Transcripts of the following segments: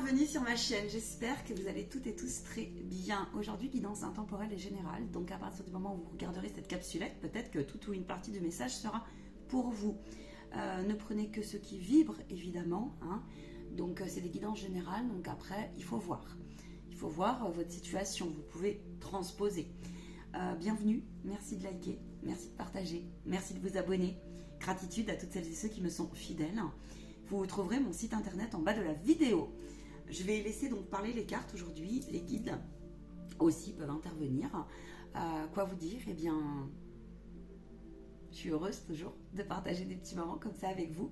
Bienvenue sur ma chaîne, j'espère que vous allez toutes et tous très bien. Aujourd'hui, guidance intemporelle et générale, donc à partir du moment où vous regarderez cette capsulette, peut-être que toute ou une partie du message sera pour vous. Ne prenez que ce qui vibre, évidemment, hein. Donc c'est des guidances générales, donc après, il faut voir. Il faut voir votre situation, vous pouvez transposer. Bienvenue, merci de liker, merci de partager, merci de vous abonner. Gratitude à toutes celles et ceux qui me sont fidèles. Vous trouverez mon site internet en bas de la vidéo. Je vais laisser donc parler les cartes aujourd'hui. Les guides aussi peuvent intervenir. Quoi vous dire? Eh bien, je suis heureuse toujours de partager des petits moments comme ça avec vous.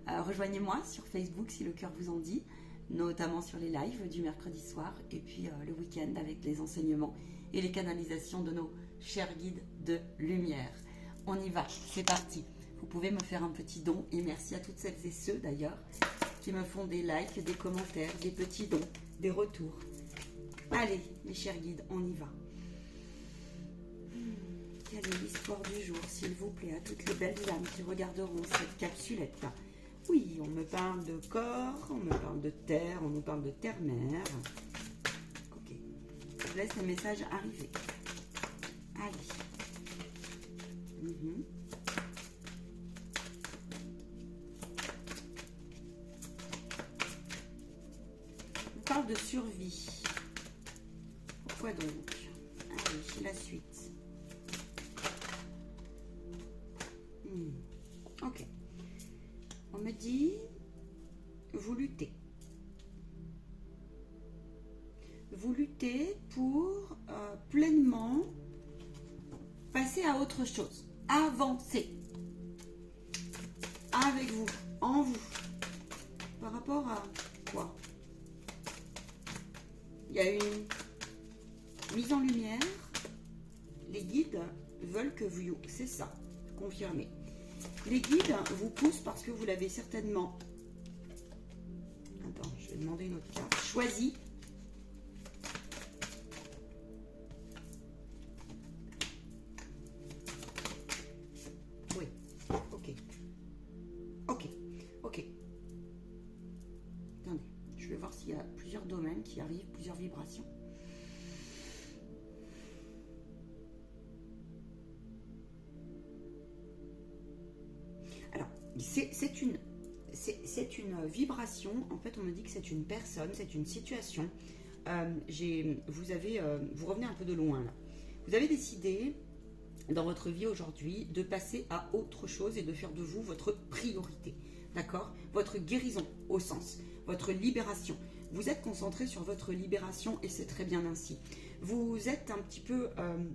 Rejoignez-moi sur Facebook si le cœur vous en dit, notamment sur les lives du mercredi soir et puis le week-end avec les enseignements et les canalisations de nos chers guides de lumière. On y va, c'est parti. Vous pouvez me faire un petit don et merci à toutes celles et ceux d'ailleurs qui me font des likes, des commentaires, des petits dons, des retours. Allez, mes chers guides, on y va. Quelle est l'histoire du jour, s'il vous plaît, à toutes les belles âmes qui regarderont cette capsulette. Oui, on me parle de corps, on me parle de terre, on me parle de terre-mère. Ok, je laisse les messages arriver. Allez. On parle de survie. Pourquoi donc? Allez, la suite. Ok. On me dit, vous luttez. Vous luttez pour pleinement passer à autre chose. Avancer. Avec vous, en vous. Par rapport à quoi? Il y a une mise en lumière. Les guides veulent que vous... C'est ça, confirmé. Les guides vous poussent parce que vous l'avez certainement... Attends, je vais demander une autre carte. Choisi. Oui, ok. Ok, ok. Attendez, je vais voir s'il y a plusieurs domaines qui arrivent, plusieurs vibrations. Alors, c'est une vibration. En fait, on me dit que c'est une personne, c'est une situation. Vous revenez un peu de loin là. Vous avez décidé dans votre vie aujourd'hui de passer à autre chose et de faire de vous votre priorité. D'accord? Votre guérison au sens, votre libération. Vous êtes concentré sur votre libération et c'est très bien ainsi. Vous êtes un petit peu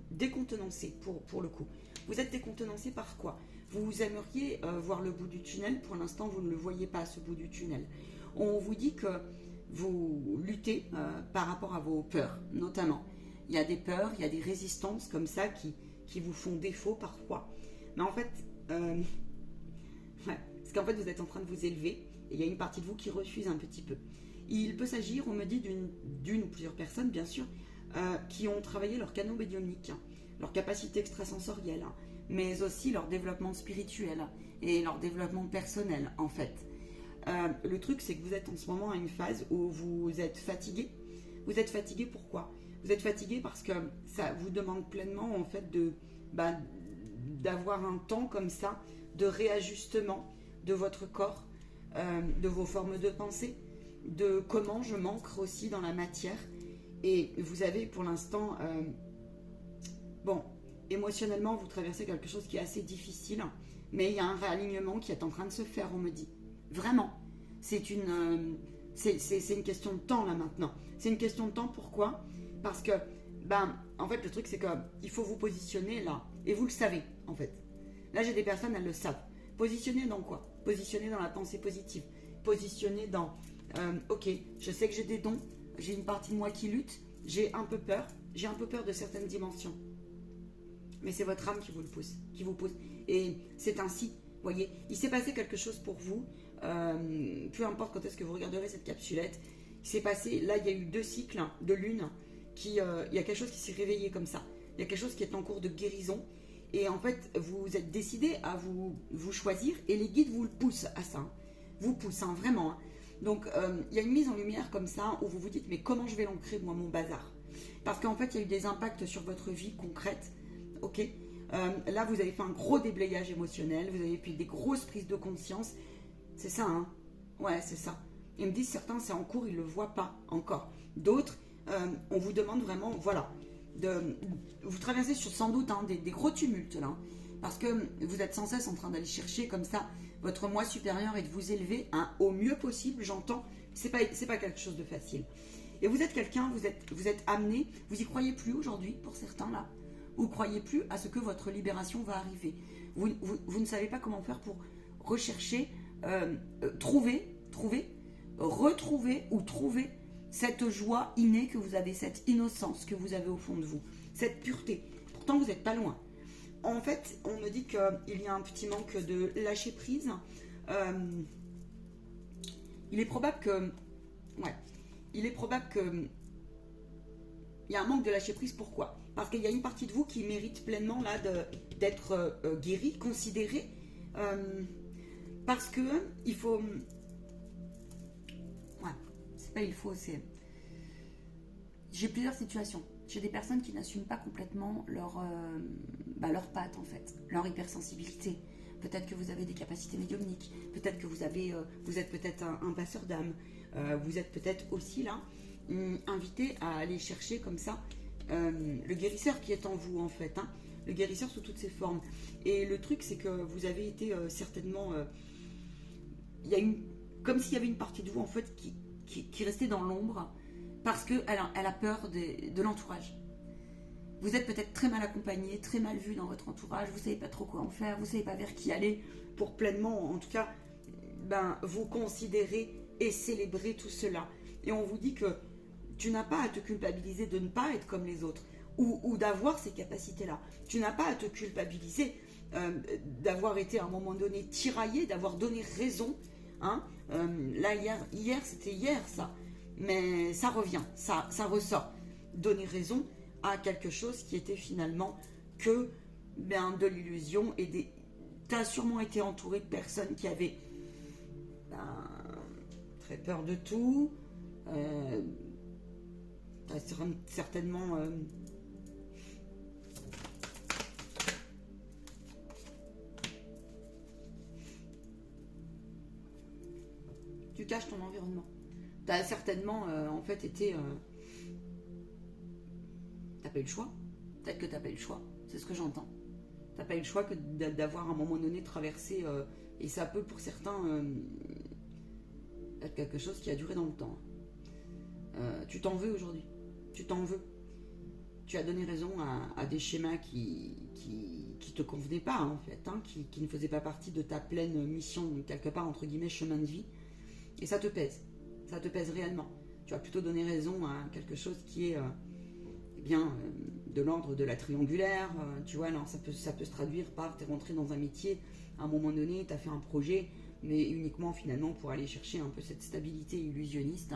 décontenancé pour le coup. Vous êtes décontenancé par quoi? Vous aimeriez voir le bout du tunnel. Pour l'instant, vous ne le voyez pas, ce bout du tunnel. On vous dit que vous luttez par rapport à vos peurs, notamment. Il y a des peurs, il y a des résistances comme ça qui vous font défaut parfois. Mais en fait, parce qu'en fait, vous êtes en train de vous élever et il y a une partie de vous qui refuse un petit peu. Il peut s'agir, on me dit, d'une ou plusieurs personnes, bien sûr, qui ont travaillé leur canaux médiumniques, leur capacité extrasensorielle, mais aussi leur développement spirituel et leur développement personnel, en fait. Le truc, c'est que vous êtes en ce moment à une phase où vous êtes fatigué. Vous êtes fatigué pourquoi? Vous êtes fatigué parce que ça vous demande pleinement, en fait, d'avoir un temps comme ça, de réajustement de votre corps, de vos formes de pensée, de comment je m'ancre aussi dans la matière. Et vous avez pour l'instant... émotionnellement, vous traversez quelque chose qui est assez difficile, mais il y a un réalignement qui est en train de se faire, on me dit. Vraiment. C'est une question de temps, là, maintenant. C'est une question de temps, pourquoi? Parce que, en fait, le truc, c'est qu'il faut vous positionner, là. Et vous le savez, en fait. Là, j'ai des personnes, elles le savent. Positionner dans quoi? Positionner dans la pensée positive. Positionner dans, ok, je sais que j'ai des dons, j'ai une partie de moi qui lutte, j'ai un peu peur de certaines dimensions. Mais c'est votre âme qui vous le pousse, qui vous pousse. Et c'est ainsi, voyez, il s'est passé quelque chose pour vous, peu importe quand est-ce que vous regarderez cette capsulette, il s'est passé, là il y a eu 2 cycles de lune, il y a quelque chose qui s'est réveillé comme ça, il y a quelque chose qui est en cours de guérison, et en fait vous êtes décidé à vous choisir, et les guides vous le poussent à ça, vous poussent, vraiment. Donc, il y a une mise en lumière comme ça, où vous vous dites, mais comment je vais l'ancrer, moi, mon bazar? Parce qu'en fait, il y a eu des impacts sur votre vie concrète, ok? Là, vous avez fait un gros déblayage émotionnel, vous avez fait des grosses prises de conscience. C'est ça, hein? Ouais, c'est ça. Ils me disent, certains, c'est en cours, ils ne le voient pas encore. D'autres, on vous demande vraiment, voilà, vous traversez sans doute hein, des gros tumultes, là. Hein, parce que vous êtes sans cesse en train d'aller chercher comme ça votre moi supérieur et de vous élever hein, au mieux possible, j'entends. C'est pas quelque chose de facile. Et vous êtes quelqu'un, vous êtes amené, vous y croyez plus aujourd'hui pour certains là. Vous croyez plus à ce que votre libération va arriver. Vous ne savez pas comment faire pour rechercher, retrouver ou trouver cette joie innée que vous avez, cette innocence que vous avez au fond de vous, cette pureté. Pourtant, vous n'êtes pas loin. En fait, on me dit qu'il y a un petit manque de lâcher prise. Il est probable que... Ouais. Il est probable que... Il y a un manque de lâcher prise. Pourquoi? Parce qu'il y a une partie de vous qui mérite pleinement là d'être guérie, considérée. Parce que il faut... Ouais. C'est pas il faut, c'est... J'ai plusieurs situations. J'ai des personnes qui n'assument pas complètement leur patte en fait, leur hypersensibilité. Peut-être que vous avez des capacités médiumniques, peut-être que vous êtes peut-être un passeur d'âme, vous êtes peut-être aussi là, invité à aller chercher comme ça le guérisseur qui est en vous en fait, hein, le guérisseur sous toutes ses formes. Et le truc c'est que vous avez été certainement, il y a comme s'il y avait une partie de vous en fait qui restait dans l'ombre, parce qu'elle a peur de l'entourage. Vous êtes peut-être très mal accompagné, très mal vu dans votre entourage, vous ne savez pas trop quoi en faire, vous ne savez pas vers qui aller pour pleinement, en tout cas, vous considérer et célébrer tout cela. Et on vous dit que tu n'as pas à te culpabiliser de ne pas être comme les autres ou d'avoir ces capacités-là. Tu n'as pas à te culpabiliser d'avoir été à un moment donné tiraillé, d'avoir donné raison. Hein. Là, hier, c'était hier ça. Mais ça revient, ça ressort. Donner raison à quelque chose qui était finalement que de l'illusion et tu as sûrement été entouré de personnes qui avaient très peur de tout. Tu as certainement... tu caches ton environnement. Tu as certainement, en fait, été... T'as pas eu le choix. Peut-être que t'as pas eu le choix. C'est ce que j'entends. T'as pas eu le choix que d'avoir à un moment donné traversé... et ça peut, pour certains, être quelque chose qui a duré dans le temps. Tu t'en veux aujourd'hui. Tu t'en veux. Tu as donné raison à des schémas qui te convenaient pas, en fait. Hein, qui ne faisaient pas partie de ta pleine mission, quelque part, entre guillemets, chemin de vie. Et ça te pèse. Ça te pèse réellement. Tu as plutôt donné raison à quelque chose qui est de l'ordre de la triangulaire. Tu vois, alors ça peut se traduire par t'es rentré dans un métier, à un moment donné, tu as fait un projet, mais uniquement finalement pour aller chercher un peu cette stabilité illusionniste.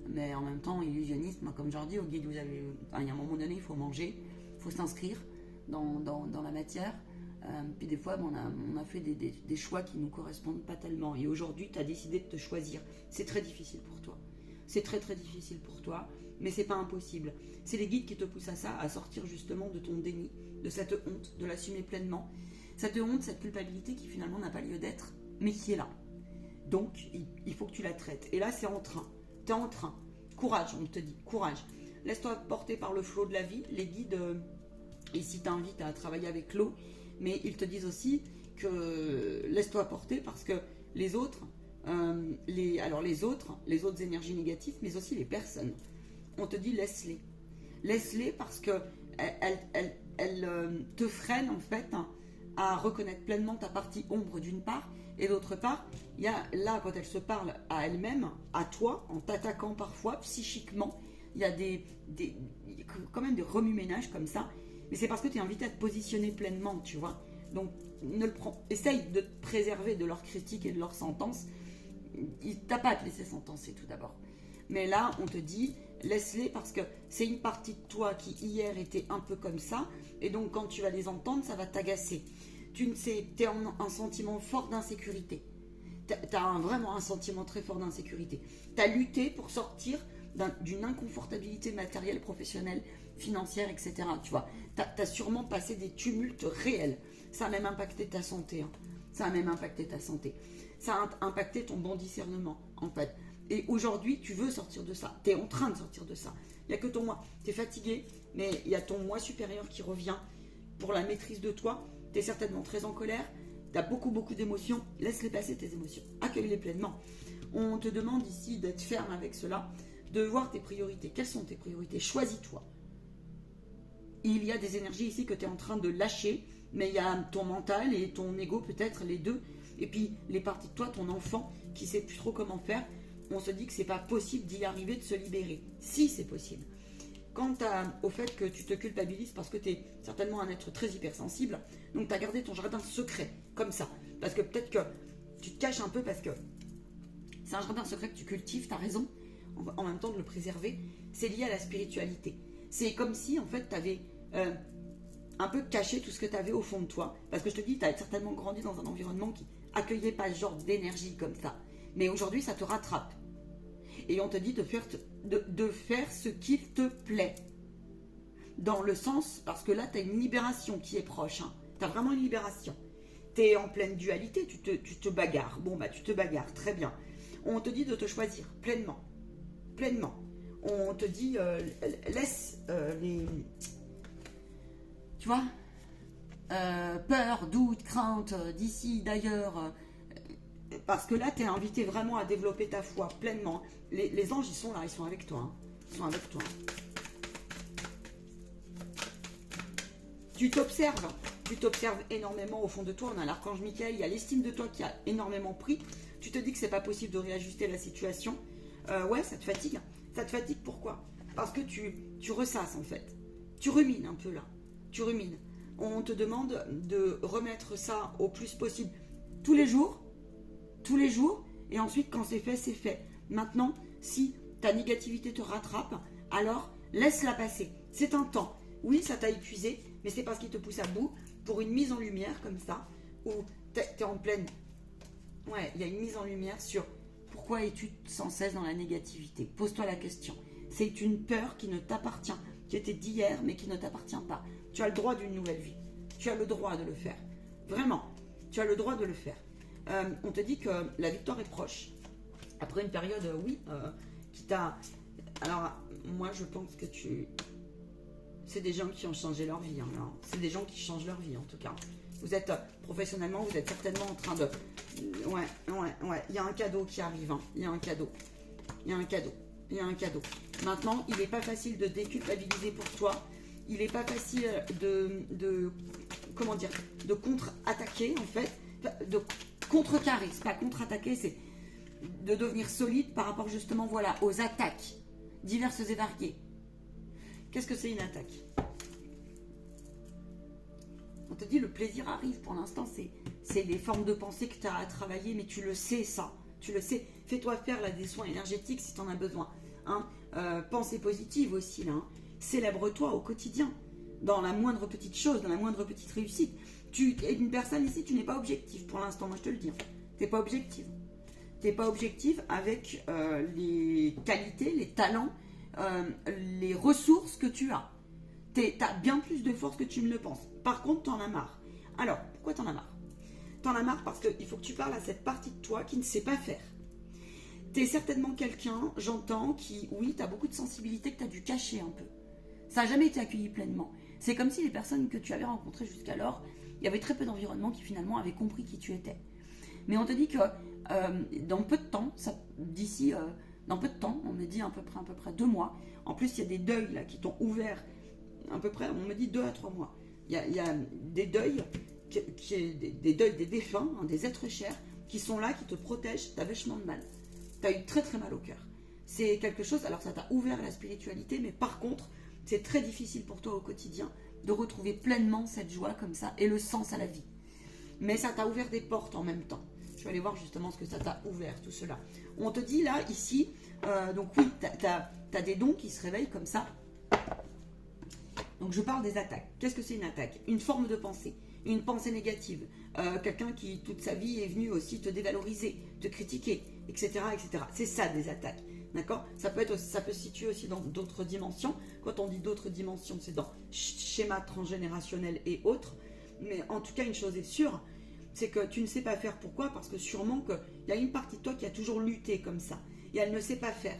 Mais en même temps, illusionnisme, comme je leur dis, au guide, il y a un moment donné, il faut manger, il faut s'inscrire dans la matière. Puis des fois, on a fait des choix qui ne nous correspondent pas tellement. Et aujourd'hui, tu as décidé de te choisir. C'est très difficile pour toi. C'est très très difficile pour toi, mais c'est pas impossible. C'est les guides qui te poussent à ça, à sortir justement de ton déni, de cette honte, de l'assumer pleinement. Cette honte, cette culpabilité qui finalement n'a pas lieu d'être, mais qui est là. Donc, il faut que tu la traites. Et là, c'est en train. Tu es en train. Courage, on te dit. Courage. Laisse-toi porter par le flot de la vie. Les guides, ici, t'invitent à travailler avec l'eau, mais ils te disent aussi que laisse-toi porter parce que les autres, les autres énergies négatives, mais aussi les personnes, on te dit laisse-les. Laisse-les parce que elles te freinent en fait à reconnaître pleinement ta partie ombre d'une part, et d'autre part, il y a là quand elles se parlent à elles-mêmes, à toi, en t'attaquant parfois psychiquement, il y a quand même des remue-ménages comme ça, mais c'est parce que tu es invité à te positionner pleinement, tu vois. Donc essaye de te préserver de leurs critiques et de leurs sentences. T'as pas à te laisser sentencer tout d'abord. Mais là, on te dit, laisse-les parce que c'est une partie de toi qui hier était un peu comme ça, et donc quand tu vas les entendre, ça va t'agacer. Tu en un sentiment fort d'insécurité. tu as vraiment un sentiment très fort d'insécurité. Tu as lutté pour sortir d'une inconfortabilité matérielle, professionnelle, financière, etc. Tu vois, tu as sûrement passé des tumultes réels. Ça a même impacté ta santé. Hein. Ça a même impacté ta santé. Ça a impacté ton bon discernement, en fait. Et aujourd'hui, tu veux sortir de ça. Tu es en train de sortir de ça. Il n'y a que ton moi. Tu es fatigué, mais il y a ton moi supérieur qui revient pour la maîtrise de toi. Tu es certainement très en colère. Tu as beaucoup d'émotions. Laisse-les passer, tes émotions. Accueille-les pleinement. On te demande ici d'être ferme avec cela, de voir tes priorités. Quelles sont tes priorités? Choisis-toi. Il y a des énergies ici que tu es en train de lâcher, mais il y a ton mental et ton ego, peut-être les deux. Et puis les parties de toi, ton enfant, qui ne sait plus trop comment faire. On se dit que c'est pas possible d'y arriver, de se libérer. Si, c'est possible. Quant au fait que tu te culpabilises parce que tu es certainement un être très hypersensible, donc tu as gardé ton jardin secret, comme ça. Parce que peut-être que tu te caches un peu parce que c'est un jardin secret que tu cultives, tu as raison, en même temps de le préserver. C'est lié à la spiritualité. C'est comme si, en fait, tu avais un peu caché tout ce que tu avais au fond de toi. Parce que je te dis, tu as certainement grandi dans un environnement qui accueillait pas ce genre d'énergie comme ça. Mais aujourd'hui, ça te rattrape. Et on te dit de faire ce qu'il te plaît. Dans le sens, parce que là, tu as une libération qui est proche. Hein. Tu as vraiment une libération. Tu es en pleine dualité, tu te bagarres. Bon, bah, tu te bagarres, très bien. On te dit de te choisir pleinement. Pleinement. On te dit, laisse les... Tu vois peur, doute, crainte, d'ici, d'ailleurs... Parce que là, tu es invité vraiment à développer ta foi pleinement. Les anges, ils sont là, ils sont avec toi. Hein. Ils sont avec toi. Tu t'observes énormément au fond de toi. On a l'archange Michael, il y a l'estime de toi qui a énormément pris. Tu te dis que c'est pas possible de réajuster la situation. Ouais, ça te fatigue. Ça te fatigue pourquoi? Parce que tu ressasses en fait. Tu rumines un peu là. Tu rumines. On te demande de remettre ça au plus possible tous les jours, et ensuite quand c'est fait, c'est fait. Maintenant, si ta négativité te rattrape, alors laisse-la passer. C'est un temps. Oui, ça t'a épuisé, mais c'est parce qu'il te pousse à bout pour une mise en lumière comme ça, où t'es en pleine... Ouais, il y a une mise en lumière sur pourquoi es-tu sans cesse dans la négativité. Pose-toi la question. C'est une peur qui ne t'appartient, qui était d'hier, mais qui ne t'appartient pas. Tu as le droit d'une nouvelle vie. Tu as le droit de le faire. Vraiment, tu as le droit de le faire. On te dit que la victoire est proche. Après une période, qui t'a... Alors, moi, je pense que c'est des gens qui ont changé leur vie. Hein, c'est des gens qui changent leur vie, en tout cas. Vous êtes, professionnellement, vous êtes certainement en train de... Ouais. Il y a un cadeau qui arrive. Hein. Il y a un cadeau. Maintenant, il n'est pas facile de déculpabiliser pour toi. Il n'est pas facile de contre-attaquer, en fait. De contrecarrer, c'est pas contre-attaquer, c'est de devenir solide par rapport justement aux attaques diverses et variées. Qu'est-ce que c'est une attaque? On te dit le plaisir arrive pour l'instant, c'est les formes de pensée que tu as à travailler, mais tu le sais ça, tu le sais. Fais-toi faire là, des soins énergétiques si tu en as besoin. Hein. Pensée positive aussi, là. Hein. Célèbre-toi au quotidien, dans la moindre petite chose, dans la moindre petite réussite. Tu es une personne ici, tu n'es pas objective pour l'instant, moi je te le dis. Tu n'es pas objective. Tu n'es pas objective avec les qualités, les talents, les ressources que tu as. Tu as bien plus de force que tu ne le penses. Par contre, tu en as marre. Alors, pourquoi tu en as marre? Tu en as marre parce qu'il faut que tu parles à cette partie de toi qui ne sait pas faire. Tu es certainement quelqu'un, j'entends, qui, oui, tu as beaucoup de sensibilité que tu as dû cacher un peu. Ça n'a jamais été accueilli pleinement. C'est comme si les personnes que tu avais rencontrées jusqu'alors, il y avait très peu d'environnements qui finalement avaient compris qui tu étais. Mais on te dit que dans peu de temps, dans peu de temps, on me dit à peu près 2 mois. En plus, il y a des deuils là qui t'ont ouvert à peu près, on me dit 2 à 3 mois. Il y a des deuils, des deuils des défunts, hein, des êtres chers, qui sont là, qui te protègent. Tu as vachement de mal. Tu as eu très très mal au cœur. C'est quelque chose, alors ça t'a ouvert à la spiritualité, mais par contre, c'est très difficile pour toi au quotidien de retrouver pleinement cette joie comme ça et le sens à la vie. Mais ça t'a ouvert des portes en même temps. Je vais aller voir justement ce que ça t'a ouvert, tout cela. On te dit là, ici, donc oui, t'as des dons qui se réveillent comme ça. Donc je parle des attaques. Qu'est-ce que c'est une attaque? Une forme de pensée, une pensée négative. Quelqu'un qui toute sa vie est venu aussi te dévaloriser, te critiquer, etc. etc. C'est ça des attaques. D'accord? Ça peut se situer aussi dans d'autres dimensions. Quand on dit d'autres dimensions, c'est dans schéma transgénérationnel et autres. Mais en tout cas, une chose est sûre, c'est que tu ne sais pas faire. Pourquoi? Parce que sûrement qu'il y a une partie de toi qui a toujours lutté comme ça. Et elle ne sait pas faire.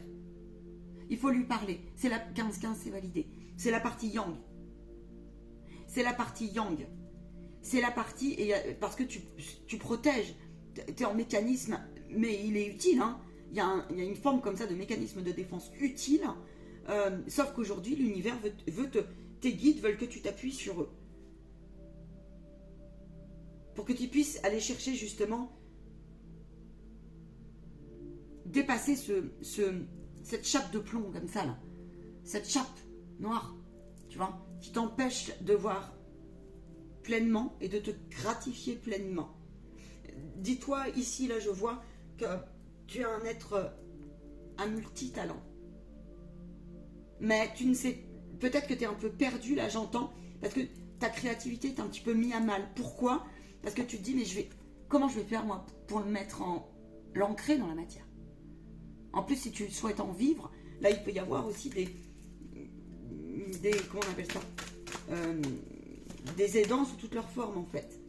Il faut lui parler. C'est la 15-15, c'est validé. C'est la partie yang. C'est la partie yang. C'est la partie, parce que tu protèges. Tu es en mécanisme, mais il est utile, hein. Il y a une forme comme ça de mécanisme de défense utile, sauf qu'aujourd'hui, l'univers tes guides veulent que tu t'appuies sur eux. Pour que tu puisses aller chercher justement, dépasser cette chape de plomb comme ça, là. Cette chape noire, tu vois, qui t'empêche de voir pleinement et de te gratifier pleinement. Dis-toi, ici, là, je vois que tu es un être, un multitalent. Mais tu ne sais, peut-être que tu es un peu perdu, là, j'entends, parce que ta créativité est un petit peu mise à mal. Pourquoi? Parce que tu te dis, mais comment je vais faire, moi, pour l'ancrer dans la matière? En plus, si tu souhaites en vivre, là, il peut y avoir aussi comment on appelle ça? Des aidants sous toutes leurs formes, en fait.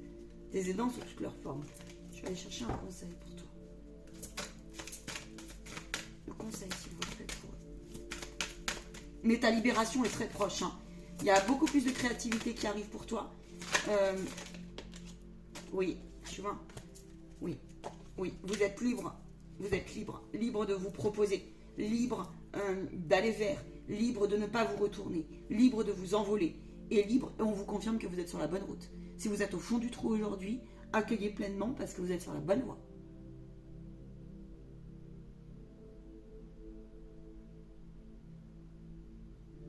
Des aidants sous toutes leurs formes. Je vais aller chercher un conseil pour toi. Le conseil, s'il vous plaît, pour eux. Mais ta libération est très proche, hein. Il y a beaucoup plus de créativité qui arrive pour toi. Oui, tu vois. Oui, oui, vous êtes libre. Vous êtes libre. Libre de vous proposer. Libre d'aller vers. Libre de ne pas vous retourner. Libre de vous envoler. Et libre, et on vous confirme que vous êtes sur la bonne route. Si vous êtes au fond du trou aujourd'hui, accueillez pleinement parce que vous êtes sur la bonne voie.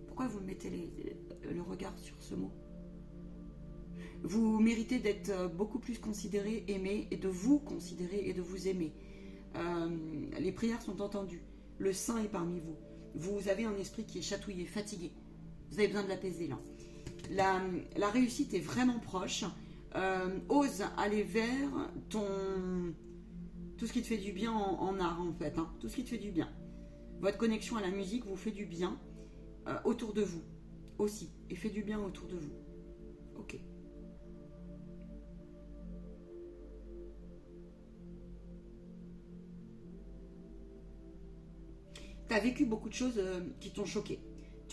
Pourquoi vous mettez le regard sur ce mot? Vous méritez d'être beaucoup plus considéré, aimé, et de vous considérer et de vous aimer. Les prières sont entendues. Le saint est parmi vous. Vous avez un esprit qui est chatouillé, fatigué. Vous avez besoin de l'apaiser là. La réussite est vraiment proche. Ose aller vers tout ce qui te fait du bien en art en fait, hein. Tout ce qui te fait du bien. Votre connexion à la musique vous fait du bien autour de vous aussi. Et fait du bien autour de vous. Ok. Tu as vécu beaucoup de choses qui t'ont choqué.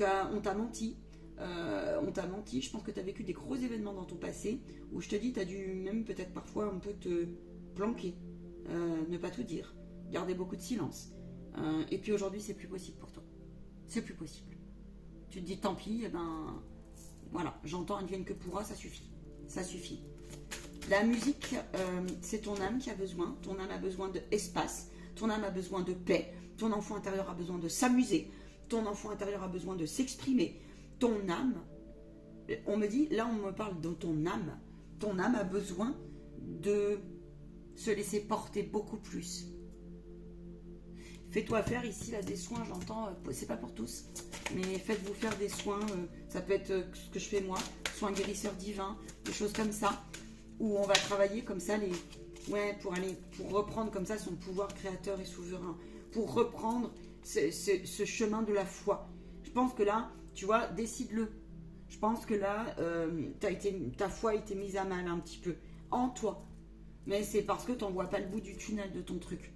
On t'a menti. Je pense que tu as vécu des gros événements dans ton passé où je te dis, tu as dû même peut-être parfois un peu te planquer, ne pas tout dire, garder beaucoup de silence. Et puis aujourd'hui, c'est plus possible pour toi. C'est plus possible. Tu te dis, tant pis, et ben voilà, j'entends advienne que pourra, ça suffit. Ça suffit. La musique, c'est ton âme qui a besoin. Ton âme a besoin d'espace. Ton âme a besoin de paix. Ton enfant intérieur a besoin de s'amuser. Ton enfant intérieur a besoin de s'exprimer. Ton âme, on me dit, là on me parle de ton âme a besoin de se laisser porter beaucoup plus. Fais-toi faire ici là des soins, j'entends, c'est pas pour tous, mais faites-vous faire des soins, ça peut être ce que je fais moi, soins guérisseurs divins, des choses comme ça, où on va travailler comme ça pour reprendre comme ça son pouvoir créateur et souverain, pour reprendre ce chemin de la foi. Je pense que là, tu vois, décide-le. Je pense que là, ta foi a été mise à mal un petit peu, en toi. Mais c'est parce que tu n'en vois pas le bout du tunnel de ton truc.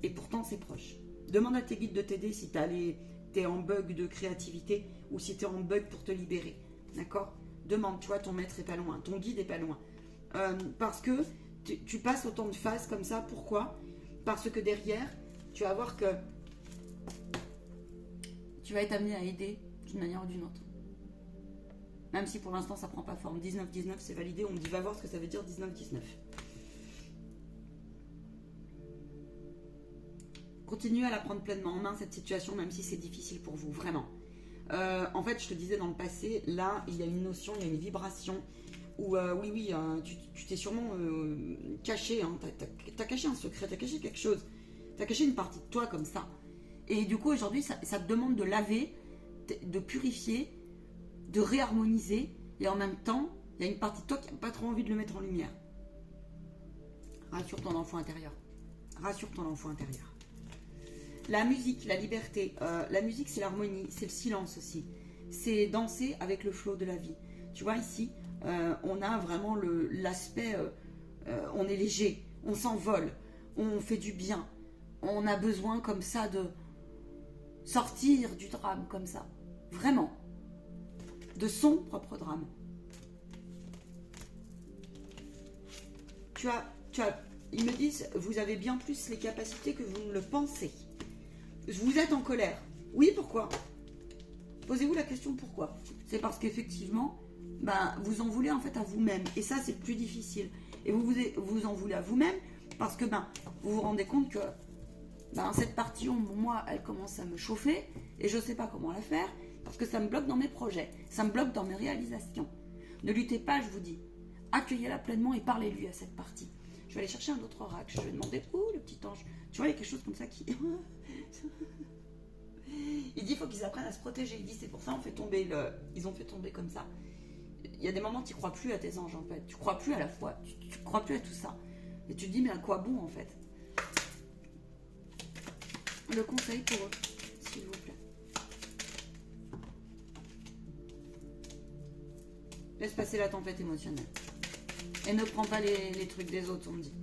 Et pourtant, c'est proche. Demande à tes guides de t'aider si t'es en bug de créativité ou si tu es en bug pour te libérer. D'accord? Demande, tu vois, ton maître est pas loin, ton guide est pas loin. Parce que tu passes autant de phases comme ça. Pourquoi? Parce que derrière, tu vas voir que tu vas être amené à aider d'une manière ou d'une autre. Même si pour l'instant ça prend pas forme. 19-19 c'est validé, on me dit va voir ce que ça veut dire 19-19. Continuez à la prendre pleinement en main cette situation, même si c'est difficile pour vous, vraiment. En fait, je te disais dans le passé, là, il y a une notion, il y a une vibration où, tu t'es sûrement caché, hein, t'as caché un secret, t'as caché quelque chose, t'as caché une partie de toi comme ça. Et du coup, aujourd'hui, ça te demande de laver, de purifier, de réharmoniser, et en même temps, il y a une partie de toi qui n'a pas trop envie de le mettre en lumière. Rassure ton enfant intérieur. Rassure ton enfant intérieur. La musique, la liberté. La musique, c'est l'harmonie, c'est le silence aussi. C'est danser avec le flot de la vie. Tu vois, ici, on a vraiment l'aspect... on est léger, on s'envole, on fait du bien. On a besoin comme ça de sortir du drame comme ça. Vraiment. De son propre drame. Ils me disent, vous avez bien plus les capacités que vous ne le pensez. Vous êtes en colère. Oui, pourquoi? Posez-vous la question pourquoi. C'est parce qu'effectivement, vous en voulez en fait à vous-même. Et ça, c'est plus difficile. Et vous en voulez à vous-même parce que vous vous rendez compte que cette partie ombre, moi, elle commence à me chauffer et je ne sais pas comment la faire parce que ça me bloque dans mes projets, ça me bloque dans mes réalisations. Ne luttez pas, je vous dis. Accueillez-la pleinement et parlez-lui à cette partie. Je vais aller chercher un autre oracle. Je vais demander, le petit ange. Tu vois, il y a quelque chose comme ça qui... Il dit, il faut qu'ils apprennent à se protéger. Il dit, c'est pour ça on fait tomber ils ont fait tomber comme ça. Il y a des moments où tu ne crois plus à tes anges, en fait. Tu ne crois plus à la foi. Tu ne crois plus à tout ça. Et tu te dis, mais à quoi bon, en fait? Le conseil pour eux, s'il vous plaît. Laisse passer la tempête émotionnelle. Et ne prends pas les trucs des autres, on me dit.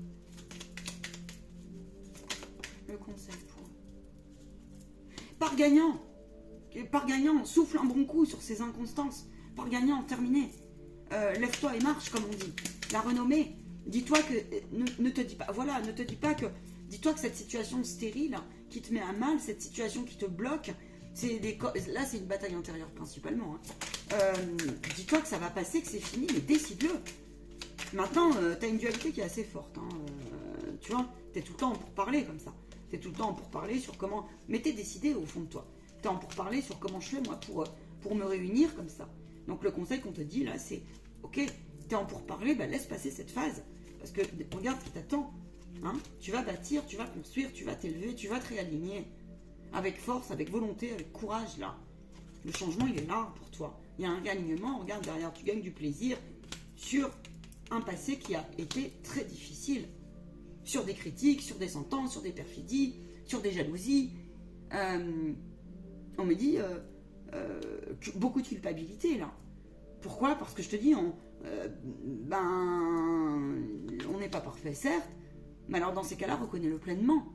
Le conseil pour eux. Part gagnant, souffle un bon coup sur ces inconstances. Part gagnant, terminé. Lève-toi et marche, comme on dit. La renommée. Dis-toi que... Ne te dis pas... Voilà, ne te dis pas que... Dis-toi que cette situation stérile qui te met à mal, cette situation qui te bloque, là c'est une bataille intérieure principalement. Dis-toi que ça va passer, que c'est fini, mais décide-le. Maintenant, tu as une dualité qui est assez forte. Tu vois, tu es tout le temps pour parler comme ça. Tu es tout le temps pour parler sur comment... Mais tu es décidé au fond de toi. Tu es en pour parler sur comment je fais moi pour me réunir comme ça. Donc le conseil qu'on te dit là, c'est ok, tu es en pour parler, laisse passer cette phase. Parce que regarde ce qui t'attend. Tu vas bâtir, tu vas construire, tu vas t'élever, tu vas te réaligner. Avec force, avec volonté, avec courage là. Le changement, il est là pour toi. Il y a un alignement, regarde derrière, tu gagnes du plaisir sur un passé qui a été très difficile. Sur des critiques, sur des sentences, sur des perfidies, sur des jalousies. On me dit beaucoup de culpabilité là. Pourquoi? Parce que je te dis, on n'est pas parfait, certes, mais alors dans ces cas-là, reconnais-le pleinement.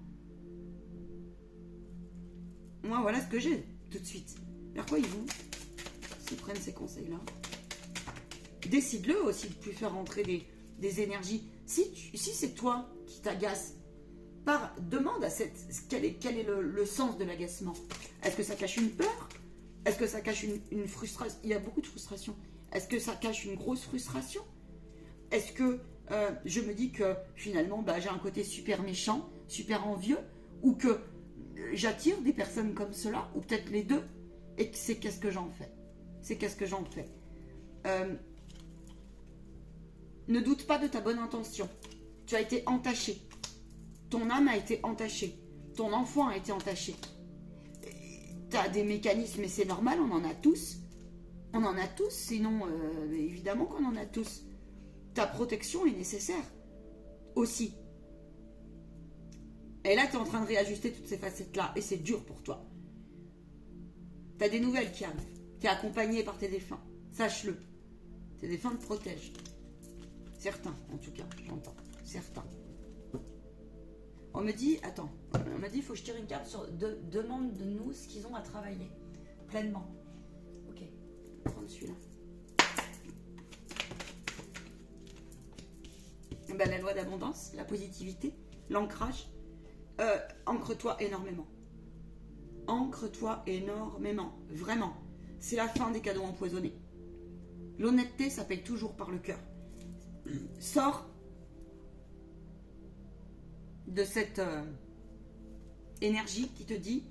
Moi, voilà ce que j'ai tout de suite. Vers quoi ils vont s'ils prennent ces conseils-là? Décide-le aussi de plus faire rentrer des énergies. Si c'est toi qui t'agace, demande à quel est le sens de l'agacement. Est-ce que ça cache une peur? Est-ce que ça cache une frustration? Il y a beaucoup de frustration. Est-ce que ça cache une grosse frustration? Est-ce que je me dis que finalement j'ai un côté super méchant, super envieux, ou que j'attire des personnes comme cela, ou peut-être les deux, et que c'est qu'est-ce que j'en fais? C'est qu'est-ce que j'en fais? Ne doute pas de ta bonne intention. Tu as été entaché. Ton âme a été entachée. Ton enfant a été entaché. Tu as des mécanismes, et c'est normal, on en a tous. On en a tous, sinon, évidemment qu'on en a tous. Ta protection est nécessaire aussi. Et là, tu es en train de réajuster toutes ces facettes-là, et c'est dur pour toi. Tu as des nouvelles qui arrivent. Tu es accompagné par tes défunts. Sache-le. Tes défunts te protègent. Certains, en tout cas, j'entends. Certains. On me dit, il faut que je tire une carte sur demande de nous ce qu'ils ont à travailler. Pleinement. Ok, je vais prendre celui-là. La loi d'abondance, la positivité, l'ancrage. Ancre-toi énormément. Ancre-toi énormément. Vraiment. C'est la fin des cadeaux empoisonnés. L'honnêteté, ça paye toujours par le cœur. Sors de cette énergie qui te dit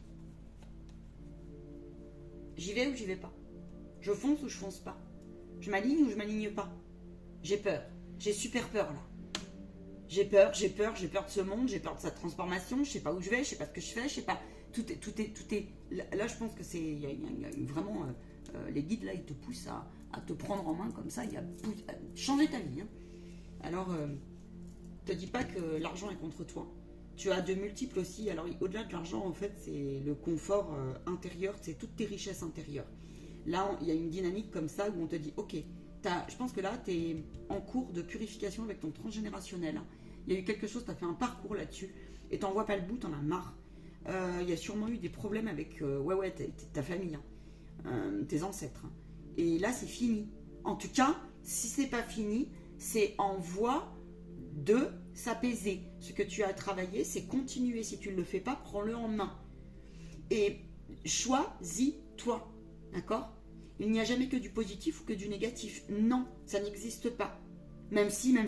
j'y vais ou j'y vais pas. Je fonce ou je fonce pas. Je m'aligne ou je m'aligne pas. J'ai peur. J'ai super peur là. J'ai peur de ce monde, j'ai peur de sa transformation, je sais pas où je vais, je sais pas ce que je fais, je sais pas. Tout est. Là, je pense que c'est. Il y a vraiment. Les guides là, ils te poussent à te prendre en main comme ça, à changer ta vie. Hein. Alors, te dis pas que l'argent est contre toi. Tu as de multiples aussi. Alors, au-delà de l'argent, en fait, c'est le confort intérieur, c'est toutes tes richesses intérieures. Là, il y a une dynamique comme ça où on te dit, ok, je pense que là, tu es en cours de purification avec ton transgénérationnel. Il y a eu quelque chose, tu as fait un parcours là-dessus et tu n'en vois pas le bout, tu en as marre. Il y a sûrement eu des problèmes avec ta famille, tes ancêtres. Et là, c'est fini. En tout cas, si c'est pas fini, c'est en voie de s'apaiser. Ce que tu as travaillé, c'est continuer. Si tu ne le fais pas, prends-le en main. Et choisis-toi. D'accord? Il n'y a jamais que du positif ou que du négatif. Non, ça n'existe pas. Même si, hein,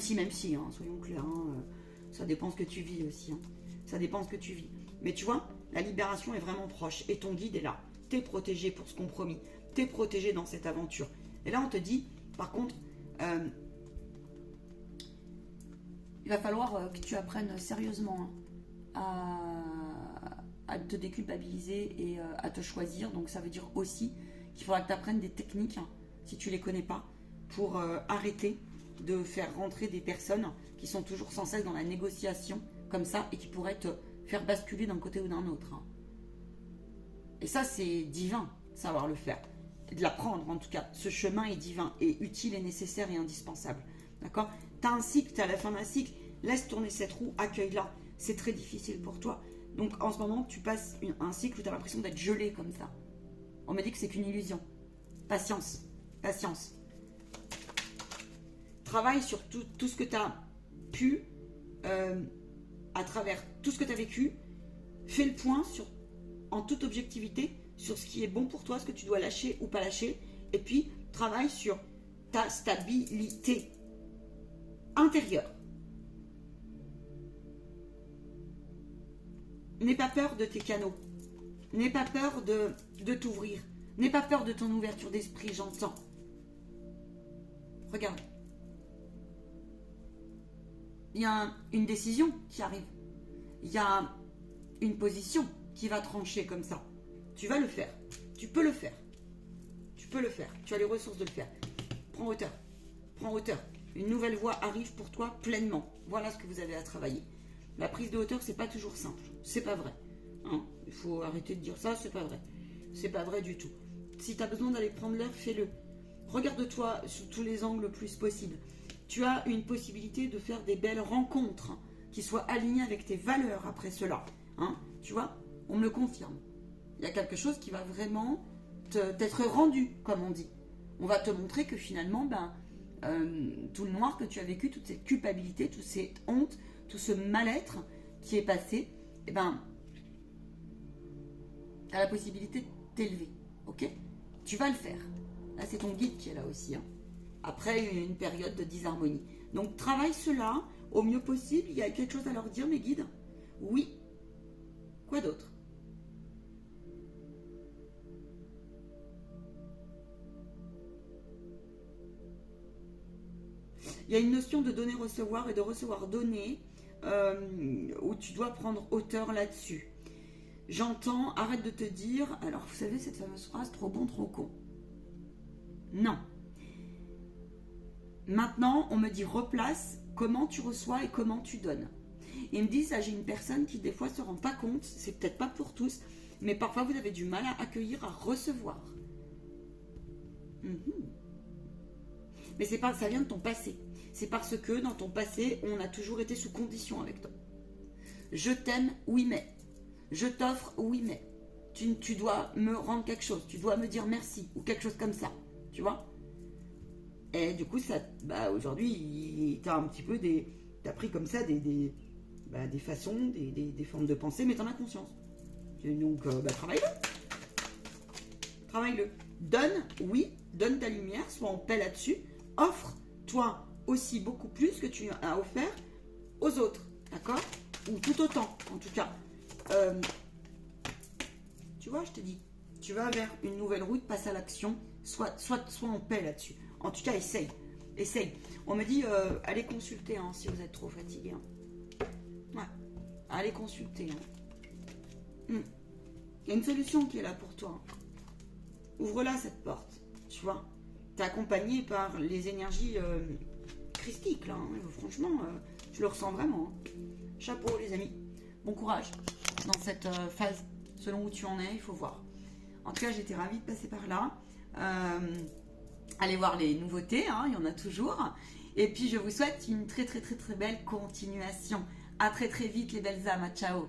soyons clairs. Hein, ça dépend ce que tu vis aussi. Hein. Ça dépend ce que tu vis. Mais tu vois, la libération est vraiment proche. Et ton guide est là. T'es protégé pour ce compromis. T'es protégé dans cette aventure. Et là, on te dit, par contre, il va falloir que tu apprennes sérieusement à te déculpabiliser et à te choisir. Donc ça veut dire aussi qu'il faudra que tu apprennes des techniques, si tu ne les connais pas, pour arrêter de faire rentrer des personnes qui sont toujours sans cesse dans la négociation, comme ça, et qui pourraient te faire basculer d'un côté ou d'un autre. Et ça, c'est divin, savoir le faire. De l'apprendre, en tout cas. Ce chemin est divin, et utile, et nécessaire, et indispensable. D'accord? Tu as un cycle, tu es à la fin d'un cycle, laisse tourner cette roue, accueille-la. C'est très difficile pour toi. Donc, en ce moment, tu passes un cycle où tu as l'impression d'être gelé comme ça. On me dit que c'est qu'une illusion. Patience, patience. Travaille sur tout ce que tu as pu, à travers tout ce que tu as vécu. Fais le point en toute objectivité sur ce qui est bon pour toi, ce que tu dois lâcher ou pas lâcher. Et puis, travaille sur ta stabilité intérieure. N'aie pas peur de tes canaux. N'aie pas peur de t'ouvrir. N'aie pas peur de ton ouverture d'esprit, j'entends. Regarde. Il y a une décision qui arrive. Il y a une position qui va trancher comme ça. Tu vas le faire. Tu peux le faire. Tu peux le faire. Tu as les ressources de le faire. Prends hauteur. Prends hauteur. Une nouvelle voie arrive pour toi pleinement. Voilà ce que vous avez à travailler. La prise de hauteur, c'est pas toujours simple. C'est pas vrai. Hein, il faut arrêter de dire ça, c'est pas vrai. C'est pas vrai du tout. Si tu as besoin d'aller prendre l'air, fais-le. Regarde-toi sous tous les angles le plus possible. Tu as une possibilité de faire des belles rencontres qui soient alignées avec tes valeurs après cela. Hein, tu vois, on me le confirme. Il y a quelque chose qui va vraiment t'être rendu, comme on dit. On va te montrer que finalement, tout le noir que tu as vécu, toute cette culpabilité, toute cette honte, tout ce mal-être qui est passé, tu as la possibilité de t'élever. Ok? Tu vas le faire. Là, c'est ton guide qui est là aussi. Hein. Après une période de disharmonie. Donc, travaille cela au mieux possible. Il y a quelque chose à leur dire, mes guides? Oui. Quoi d'autre? Il y a une notion de donner-recevoir et de recevoir-donner où tu dois prendre hauteur là-dessus. J'entends, arrête de te dire, alors vous savez cette fameuse phrase, trop bon, trop con. Non. Maintenant, on me dit replace comment tu reçois et comment tu donnes. Et ils me disent, j'ai une personne qui des fois se rend pas compte, c'est peut-être pas pour tous, mais parfois vous avez du mal à accueillir, à recevoir. Mais c'est pas, ça vient de ton passé. C'est parce que dans ton passé, on a toujours été sous condition avec toi. Je t'aime, oui mais. Je t'offre, oui mais. Tu dois me rendre quelque chose, tu dois me dire merci, ou quelque chose comme ça, tu vois. Et du coup, ça, aujourd'hui, t'as un petit peu t'as pris comme ça des façons, des formes de pensée, mais t'en as conscience. Donc, travaille-le. Travaille-le. Donne, oui, donne ta lumière, sois en paix là-dessus. Offre-toi aussi beaucoup plus que tu as offert aux autres, d'accord? Ou tout autant, en tout cas. Tu vois, je te dis, tu vas vers une nouvelle route, passe à l'action, sois en paix là-dessus. En tout cas, essaye. On me dit, allez consulter si vous êtes trop fatigué. Hein. Ouais, allez consulter. Il y a une solution qui est là pour toi. Ouvre-la cette porte, tu vois. T'es accompagné par les énergies christiques, là. Franchement, je le ressens vraiment. Chapeau, les amis. bon courage dans cette phase. Selon où tu en es, il faut voir. En tout cas, j'étais ravie de passer par là. Allez voir les nouveautés, hein, il y en a toujours. Et puis, je vous souhaite une très belle continuation. À très vite, les belles âmes. Ciao.